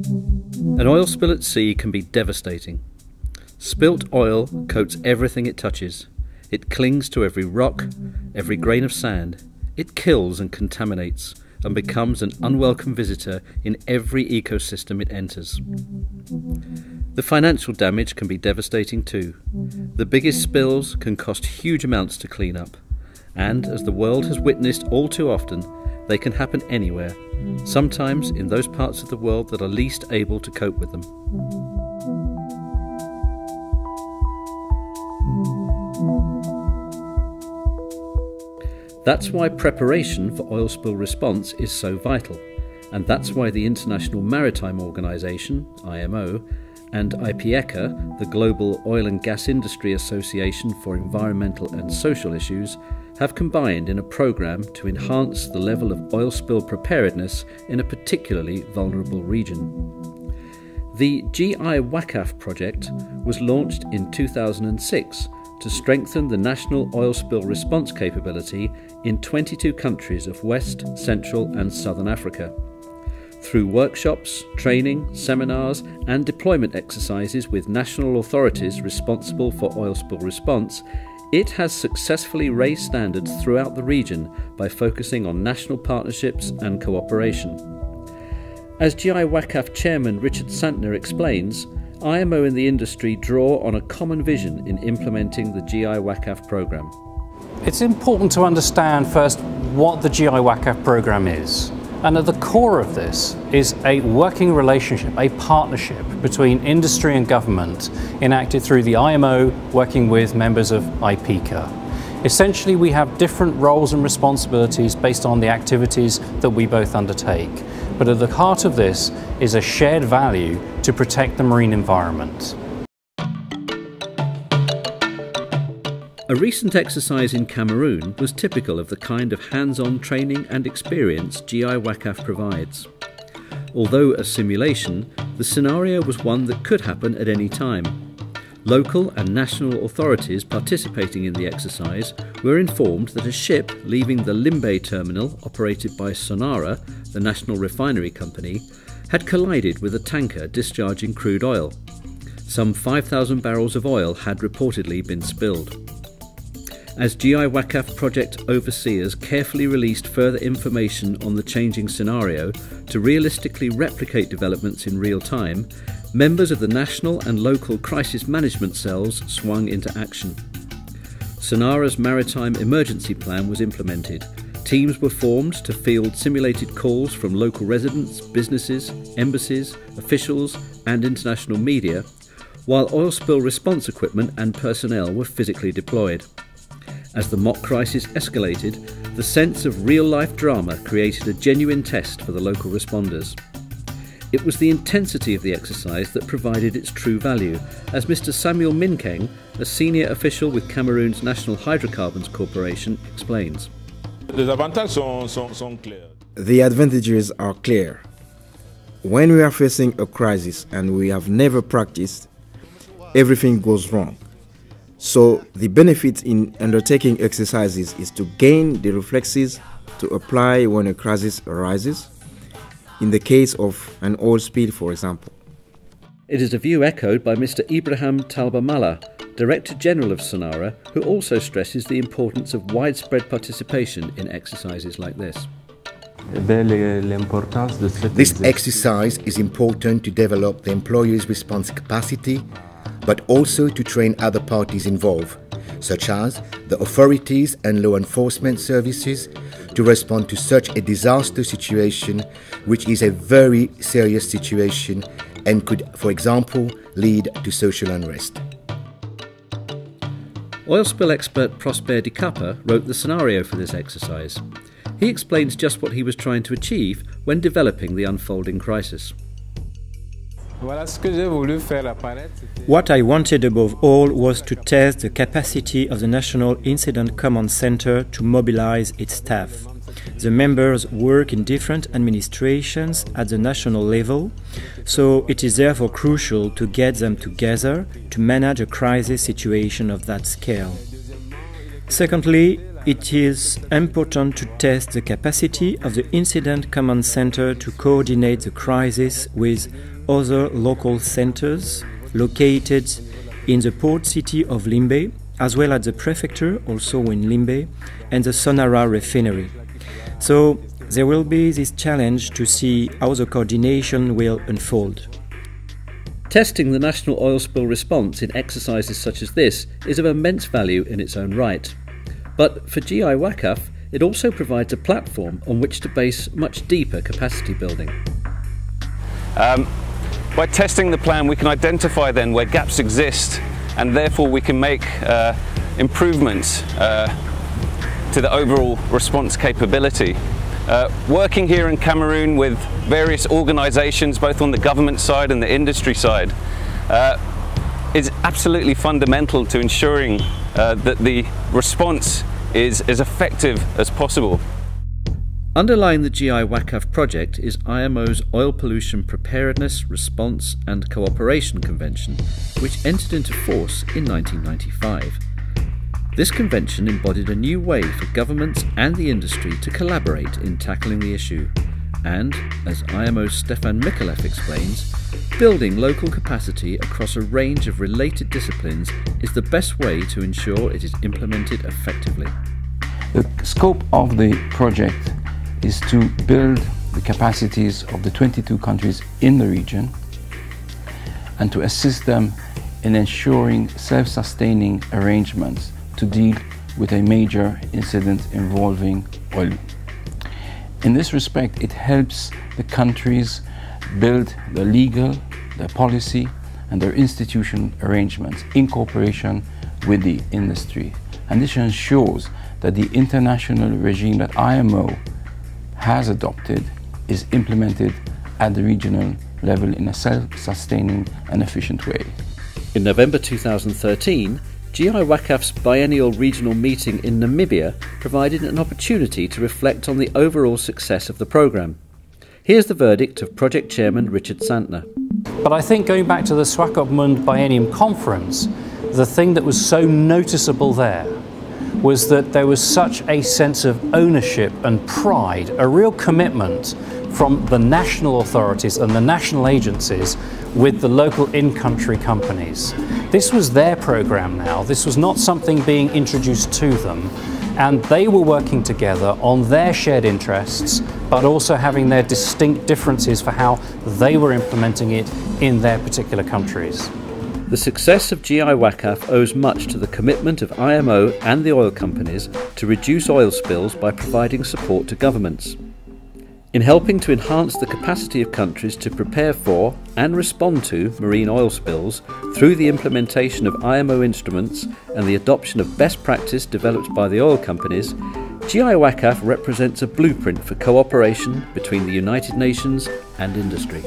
An oil spill at sea can be devastating. Spilt oil coats everything it touches. It clings to every rock, every grain of sand. It kills and contaminates and becomes an unwelcome visitor in every ecosystem it enters. The financial damage can be devastating too. The biggest spills can cost huge amounts to clean up. And, as the world has witnessed all too often, they can happen anywhere, sometimes in those parts of the world that are least able to cope with them. That's why preparation for oil spill response is so vital, and that's why the International Maritime Organization, IMO, and IPIECA, the Global Oil and Gas Industry Association for Environmental and Social Issues, have combined in a program to enhance the level of oil spill preparedness in a particularly vulnerable region. The IPIECA project was launched in 2006 to strengthen the national oil spill response capability in 22 countries of West, Central and Southern Africa. Through workshops, training, seminars and deployment exercises with national authorities responsible for oil spill response, it has successfully raised standards throughout the region by focusing on national partnerships and cooperation. As IPIECA Chairman Richard Santner explains, IMO and the industry draw on a common vision in implementing the IPIECA programme. It's important to understand first what the IPIECA programme is. And at the core of this is a working relationship, a partnership between industry and government enacted through the IMO working with members of IPIECA. Essentially, we have different roles and responsibilities based on the activities that we both undertake. But at the heart of this is a shared value to protect the marine environment. A recent exercise in Cameroon was typical of the kind of hands-on training and experience IPIECA provides. Although a simulation, the scenario was one that could happen at any time. Local and national authorities participating in the exercise were informed that a ship leaving the Limbe terminal operated by Sonara, the national refinery company, had collided with a tanker discharging crude oil. Some 5,000 barrels of oil had reportedly been spilled. As IPIECA project overseers carefully released further information on the changing scenario to realistically replicate developments in real time, members of the national and local crisis management cells swung into action. Sonara's maritime emergency plan was implemented. Teams were formed to field simulated calls from local residents, businesses, embassies, officials and international media, while oil spill response equipment and personnel were physically deployed. As the mock crisis escalated, the sense of real-life drama created a genuine test for the local responders. It was the intensity of the exercise that provided its true value, as Mr. Samuel Minkeng, a senior official with Cameroon's National Hydrocarbons Corporation, explains. The advantages are clear. When we are facing a crisis and we have never practiced, everything goes wrong. So the benefit in undertaking exercises is to gain the reflexes to apply when a crisis arises, in the case of an oil spill, for example. It is a view echoed by Mr. Ibrahim Talbamala, Director General of Sonara, who also stresses the importance of widespread participation in exercises like this. This exercise is important to develop the employee's response capacity, but also to train other parties involved, such as the authorities and law enforcement services, to respond to such a disaster situation, which is a very serious situation and could, for example, lead to social unrest. Oil spill expert Prosper Di Capa wrote the scenario for this exercise. He explains just what he was trying to achieve when developing the unfolding crisis. What I wanted above all was to test the capacity of the National Incident Command Center to mobilize its staff. The members work in different administrations at the national level, so it is therefore crucial to get them together to manage a crisis situation of that scale. Secondly, it is important to test the capacity of the Incident Command Center to coordinate the crisis with other local centers located in the port city of Limbe, as well as the prefecture, also in Limbe, and the Sonara refinery. So there will be this challenge to see how the coordination will unfold. Testing the national oil spill response in exercises such as this is of immense value in its own right. But for GIWACAF, it also provides a platform on which to base much deeper capacity building. By testing the plan, we can identify then where gaps exist, and therefore we can make improvements to the overall response capability. Working here in Cameroon with various organisations, both on the government side and the industry side, is absolutely fundamental to ensuring that the response is as effective as possible. Underlying the GIWACAF project is IMO's Oil Pollution Preparedness, Response and Cooperation Convention, which entered into force in 1995. This convention embodied a new way for governments and the industry to collaborate in tackling the issue, and, as IMO's Stefan Mikulev explains, building local capacity across a range of related disciplines is the best way to ensure it is implemented effectively. The scope of the project is to build the capacities of the 22 countries in the region and to assist them in ensuring self-sustaining arrangements to deal with a major incident involving oil. In this respect, it helps the countries build their legal, their policy and their institutional arrangements in cooperation with the industry. And this ensures that the international regime that IMO has adopted is implemented at the regional level in a self-sustaining and efficient way. In November 2013, GIWACAF's biennial regional meeting in Namibia provided an opportunity to reflect on the overall success of the programme. Here's the verdict of Project Chairman Richard Santner. But I think going back to the Swakopmund Biennium Conference, the thing that was so noticeable there was that there was such a sense of ownership and pride, a real commitment from the national authorities and the national agencies with the local in-country companies. This was their program now. This was not something being introduced to them, and they were working together on their shared interests, but also having their distinct differences for how they were implementing it in their particular countries. The success of GIWACAF owes much to the commitment of IMO and the oil companies to reduce oil spills by providing support to governments. In helping to enhance the capacity of countries to prepare for and respond to marine oil spills through the implementation of IMO instruments and the adoption of best practice developed by the oil companies, GIWACAF represents a blueprint for cooperation between the United Nations and industry.